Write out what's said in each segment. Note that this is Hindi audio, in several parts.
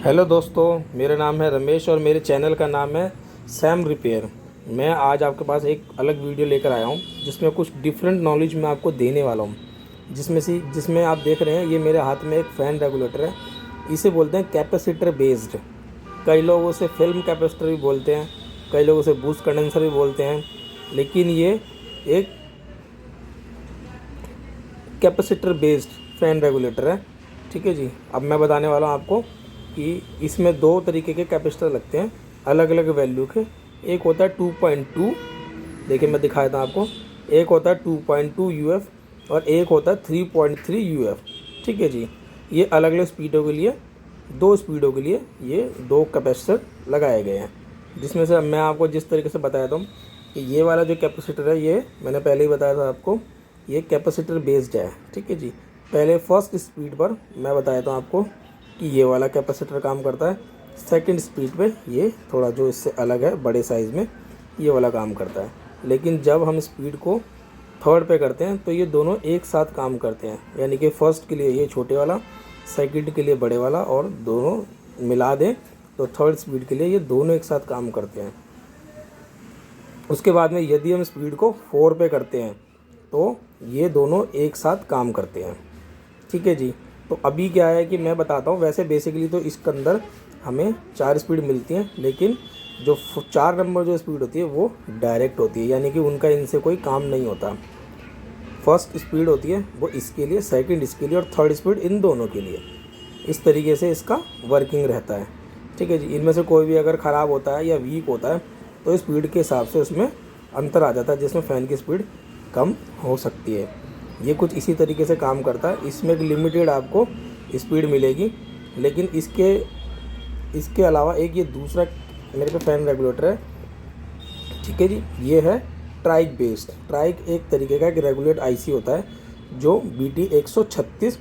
हेलो दोस्तों, मेरा नाम है रमेश और मेरे चैनल का नाम है सैम रिपेयर। मैं आज आपके पास एक अलग वीडियो लेकर आया हूं जिसमें कुछ डिफरेंट नॉलेज मैं आपको देने वाला हूं। जिसमें आप देख रहे हैं, ये मेरे हाथ में एक फ़ैन रेगुलेटर है। इसे बोलते हैं कैपेसिटर बेस्ड। कई लोग उसे फिल्म कैपेसिटर भी बोलते हैं, कई लोग उसे बूस्ट कंडेंसर भी बोलते हैं, लेकिन ये एक कैपेसिटर बेस्ड फ़ैन रेगुलेटर है। ठीक है जी। अब मैं बताने वाला हूँ आपको कि इसमें दो तरीके के कैपेसिटर लगते हैं, अलग अलग वैल्यू के। एक होता है 2.2, देखिए मैं दिखाया था आपको। एक होता है 2.2 यूएफ और एक होता है 3.3 यूएफ। ठीक है जी। ये अलग अलग स्पीडों के लिए, दो स्पीडों के लिए ये दो कैपेसिटर लगाए गए हैं। जिसमें से मैं आपको जिस तरीके से बताया था कि ये वाला जो कैपेसिटर है, ये मैंने पहले ही बताया था आपको, ये कैपेसिटर बेस्ड है। ठीक है जी। पहले फर्स्ट स्पीड पर मैं बताया था आपको कि ये वाला कैपेसिटर काम करता है। सेकंड स्पीड पे ये थोड़ा जो इससे अलग है, बड़े साइज़ में, ये वाला काम करता है। लेकिन जब हम स्पीड को थर्ड पे करते हैं तो ये दोनों एक साथ काम करते हैं। यानी कि फर्स्ट के लिए ये छोटे वाला, सेकंड के लिए बड़े वाला, और दोनों मिला दें तो थर्ड स्पीड के लिए ये दोनों एक साथ काम करते हैं। उसके बाद में यदि हम स्पीड को 4 पे करते हैं तो ये दोनों एक साथ काम करते हैं। ठीक है जी। तो अभी क्या है कि मैं बताता हूँ। वैसे बेसिकली तो इसके अंदर हमें 4 स्पीड मिलती हैं, लेकिन जो 4 नंबर जो स्पीड होती है वो डायरेक्ट होती है, यानी कि उनका इनसे कोई काम नहीं होता। फर्स्ट स्पीड होती है वो इसके लिए, सेकंड इसके लिए, और थर्ड स्पीड इन दोनों के लिए। इस तरीके से इसका वर्किंग रहता है। ठीक है जी। इनमें से कोई भी अगर ख़राब होता है या वीक होता है तो स्पीड के हिसाब से उसमें अंतर आ जाता है, जिसमें फ़ैन की स्पीड कम हो सकती है। ये कुछ इसी तरीके से काम करता है। इसमें एक लिमिटेड आपको स्पीड मिलेगी, लेकिन इसके अलावा एक ये दूसरा मेरे पे फ़ैन रेगुलेटर है। ठीक है जी। ये है ट्राइक बेस्ड। ट्राइक एक तरीके का एक रेगुलेट आईसी होता है जो BT136।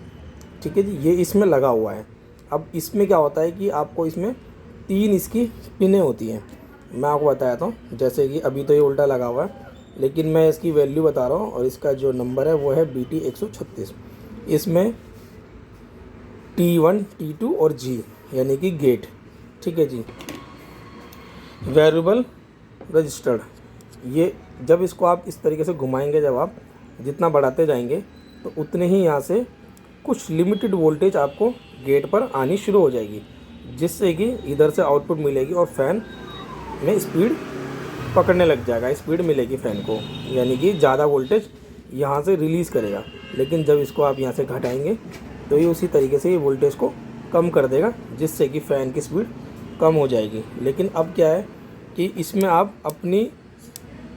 ठीक है जी। ये इसमें लगा हुआ है। अब इसमें क्या होता है कि आपको इसमें 3 इसकी पिनें होती हैं। मैं आपको बताया था, जैसे कि अभी तो ये उल्टा लगा हुआ है, लेकिन मैं इसकी वैल्यू बता रहा हूँ और इसका जो नंबर है वो है BT136। इसमें T1, T2 और G यानी कि गेट। ठीक है जी। Variable registered. ये जब इसको आप इस तरीके से घुमाएंगे, जब आप जितना बढ़ाते जाएंगे तो उतने ही यहाँ से कुछ लिमिटेड वोल्टेज आपको गेट पर आनी शुरू हो जाएगी, जिससे कि इधर से आउटपुट मिलेगी और फैन में स्पीड पकड़ने लग जाएगा, स्पीड मिलेगी फ़ैन को, यानी कि ज़्यादा वोल्टेज यहाँ से रिलीज़ करेगा। लेकिन जब इसको आप यहाँ से घटाएंगे तो ये उसी तरीके से ये वोल्टेज को कम कर देगा, जिससे कि फ़ैन की स्पीड कम हो जाएगी। लेकिन अब क्या है कि इसमें आप अपनी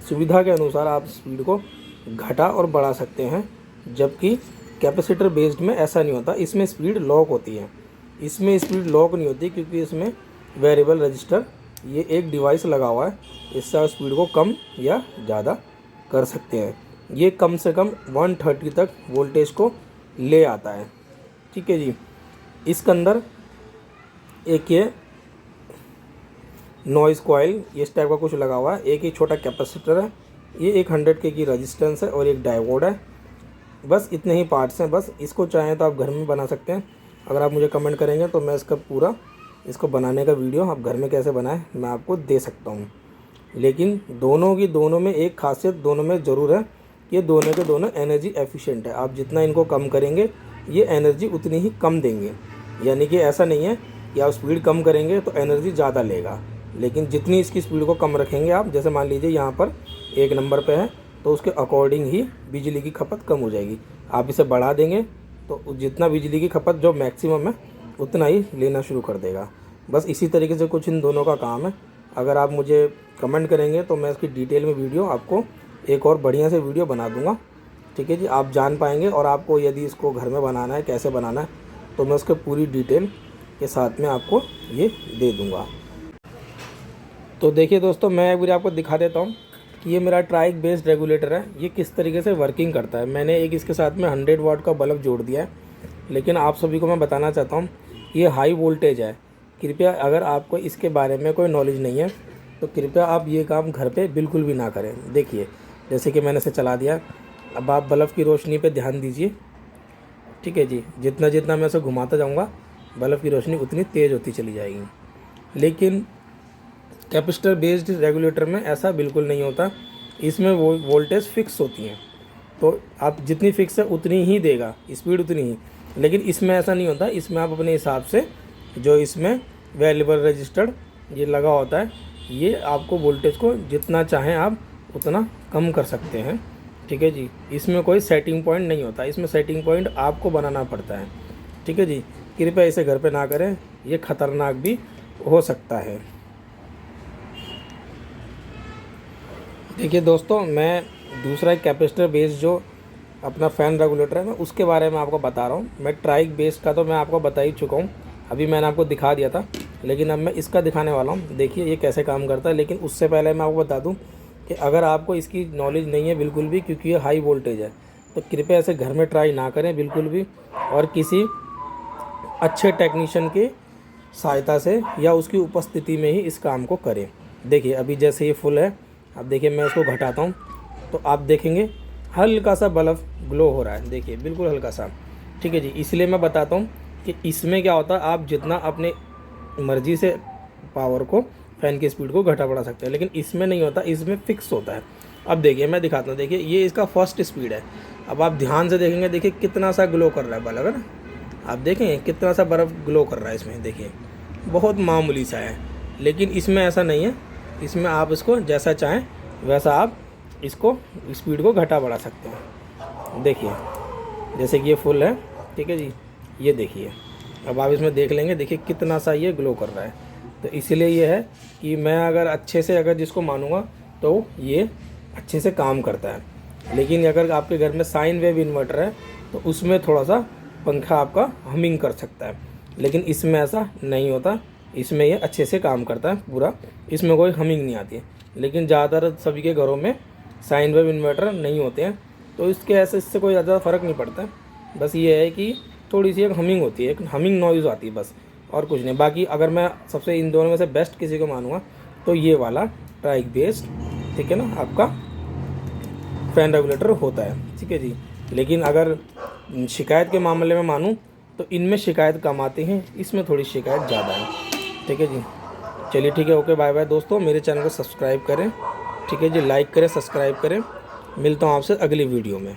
सुविधा के अनुसार आप स्पीड को घटा और बढ़ा सकते हैं, जबकि कैपेसिटर बेस्ड में ऐसा नहीं होता। इसमें स्पीड लॉक होती है। इसमें स्पीड लॉक नहीं होती क्योंकि इसमें वेरिएबल रजिस्टर, ये एक डिवाइस लगा हुआ है। इससे आप स्पीड को कम या ज़्यादा कर सकते हैं। ये कम से कम 130 तक वोल्टेज को ले आता है। ठीक है जी। इसके अंदर एक ये नॉइज़ कॉइल इस टाइप का कुछ लगा हुआ है। एक ही छोटा कैपेसिटर है। ये एक 100K की रजिस्टेंस है और एक डायोड है। बस इतने ही पार्ट्स हैं। बस इसको चाहें तो आप घर में बना सकते हैं। अगर आप मुझे कमेंट करेंगे तो मैं इसका पूरा इसको बनाने का वीडियो आप घर में कैसे बनाएं मैं आपको दे सकता हूं। लेकिन दोनों में एक खासियत दोनों में ज़रूर है कि ये दोनों के दोनों एनर्जी एफिशिएंट है। आप जितना इनको कम करेंगे ये एनर्जी उतनी ही कम देंगे। यानी कि ऐसा नहीं है कि आप स्पीड कम करेंगे तो एनर्जी ज़्यादा लेगा, लेकिन जितनी इसकी स्पीड को कम रखेंगे आप, जैसे मान लीजिए यहाँ पर 1 नंबर पे है तो उसके अकॉर्डिंग ही बिजली की खपत कम हो जाएगी। आप इसे बढ़ा देंगे तो जितना बिजली की खपत जो मैक्सिमम है उतना ही लेना शुरू कर देगा। बस इसी तरीके से कुछ इन दोनों का काम है। अगर आप मुझे कमेंट करेंगे तो मैं इसकी डिटेल में वीडियो आपको एक और बढ़िया से वीडियो बना दूंगा। ठीक है जी। आप जान पाएंगे, और आपको यदि इसको घर में बनाना है, कैसे बनाना है, तो मैं उसके पूरी डिटेल के साथ में आपको ये दे दूँगा। तो देखिए दोस्तों, मैं एक बार आपको दिखा देता हूँ कि ये मेरा ट्राइक बेस्ड रेगुलेटर है, ये किस तरीके से वर्किंग करता है। मैंने एक इसके साथ में 100 वाट का बल्ब जोड़ दिया है, लेकिन आप सभी को मैं बताना चाहता हूँ ये हाई वोल्टेज है। कृपया अगर आपको इसके बारे में कोई नॉलेज नहीं है तो कृपया आप ये काम घर पे बिल्कुल भी ना करें। देखिए, जैसे कि मैंने इसे चला दिया। अब आप बल्ब की रोशनी पे ध्यान दीजिए। ठीक है जी। जितना जितना मैं इसे घुमाता जाऊँगा बल्ब की रोशनी उतनी तेज़ होती चली जाएगी। लेकिन कैपेसिटर बेस्ड रेगुलेटर में ऐसा बिल्कुल नहीं होता, इसमें वो वोल्टेज फिक्स होती हैं, तो आप जितनी फिक्स है उतनी ही देगा, स्पीड उतनी ही। लेकिन इसमें ऐसा नहीं होता, इसमें आप अपने हिसाब से जो इसमें वेरिएबल रजिस्टर्ड ये लगा होता है, ये आपको वोल्टेज को जितना चाहें आप उतना कम कर सकते हैं, ठीक है जी। इसमें कोई सेटिंग पॉइंट नहीं होता, इसमें सेटिंग पॉइंट आपको बनाना पड़ता है, ठीक है जी। कृपया इसे घर पे ना करें, ये ख़तरनाक भी हो सकता है। देखिए दोस्तों, मैं दूसरा कैपेसिटर बेस्ड जो अपना फ़ैन रेगुलेटर है मैं उसके बारे में आपको बता रहा हूँ। मैं ट्राइक बेस्ड का तो मैं आपको बता ही चुका हूँ, अभी मैंने आपको दिखा दिया था, लेकिन अब मैं इसका दिखाने वाला हूँ। देखिए ये कैसे काम करता है। लेकिन उससे पहले मैं आपको बता दूँ कि अगर आपको इसकी नॉलेज नहीं है बिल्कुल भी, क्योंकि ये हाई वोल्टेज है, तो कृपया ऐसे घर में ट्राई ना करें बिल्कुल भी, और किसी अच्छे टेक्नीशियन की सहायता से या उसकी उपस्थिति में ही इस काम को करें। देखिए अभी जैसे ये फुल है, अब देखिए मैं इसको घटाता हूँ तो आप देखेंगे हल्का सा बल्ब ग्लो हो रहा है, देखिए बिल्कुल हल्का सा, ठीक है जी। इसलिए मैं बताता हूँ कि इसमें क्या होता है, आप जितना अपने मर्ज़ी से पावर को, फ़ैन की स्पीड को घटा बढ़ा सकते हैं, लेकिन इसमें नहीं होता, इसमें फ़िक्स होता है। अब देखिए मैं दिखाता हूँ, देखिए ये इसका फर्स्ट स्पीड है। अब आप ध्यान से देखेंगे, देखिए कितना सा ग्लो कर रहा है बल्ब, है ना। आप देखेंगे कितना सा बर्फ़ ग्लो कर रहा है इसमें, देखिए बहुत मामूली सा है। लेकिन इसमें ऐसा नहीं है, इसमें आप इसको जैसा चाहें वैसा आप इसको स्पीड को घटा बढ़ा सकते हैं। देखिए जैसे कि ये फुल है, ठीक है जी, ये देखिए अब आप इसमें देख लेंगे, देखिए कितना सा ये ग्लो कर रहा है। तो इसीलिए ये है कि मैं अगर अच्छे से अगर जिसको मानूंगा तो ये अच्छे से काम करता है। लेकिन अगर आपके घर में साइन वेव इन्वर्टर है तो उसमें थोड़ा सा पंखा आपका हमिंग कर सकता है, लेकिन इसमें ऐसा नहीं होता, इसमें ये अच्छे से काम करता है पूरा, इसमें कोई हमिंग नहीं आती है। लेकिन ज़्यादातर सभी के घरों में साइन वेव इन्वर्टर नहीं होते हैं, तो इससे कोई ज़्यादा फ़र्क नहीं पड़ता। बस ये है कि थोड़ी सी एक हमिंग होती है, एक हमिंग नॉइज़ आती है बस, और कुछ नहीं। बाकी अगर मैं सबसे इन दोनों में से बेस्ट किसी को मानूंगा तो ये वाला ट्राइक बेस्ड, ठीक है ना, आपका फ़ैन रेगुलेटर होता है, ठीक है जी। लेकिन अगर शिकायत के मामले में मानूं तो इनमें शिकायत कम आती हैं, इसमें थोड़ी शिकायत ज़्यादा है, ठीक है जी। चलिए ठीक है, ओके, बाय बाय दोस्तों। मेरे चैनल को सब्सक्राइब करें, ठीक है जी, लाइक करें, सब्सक्राइब करें। मिलता हूँ आपसे अगली वीडियो में।